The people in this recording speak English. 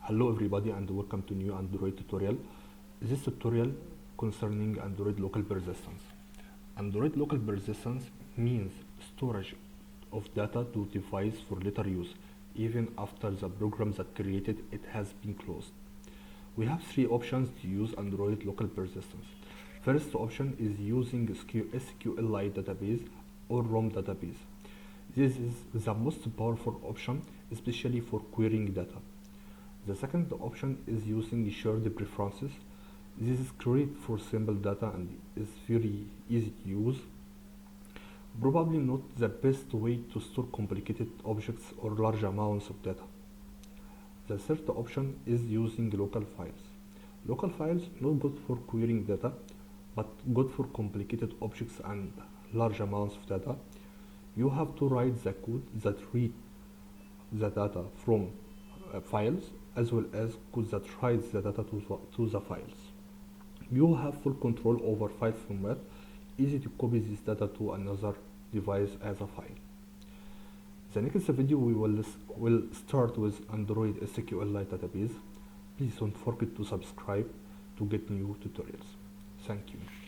Hello everybody and welcome to new Android tutorial. This tutorial concerning Android local persistence. Android local persistence means storage of data to device for later use, even after the program that created it has been closed. We have three options to use Android local persistence. First option is using SQLite database or ROM database. This is the most powerful option, especially for querying data. The second option is using shared preferences. This is great for simple data and is very easy to use. Probably not the best way to store complicated objects or large amounts of data. The third option is using local files. Local files not good for querying data, but good for complicated objects and large amounts of data. You have to write the code that read the data from files as well as code that writes the data to the files. You have full control over file format, easy to copy this data to another device as a file. The next video we will start with Android SQLite database. Please don't forget to subscribe to get new tutorials. Thank you.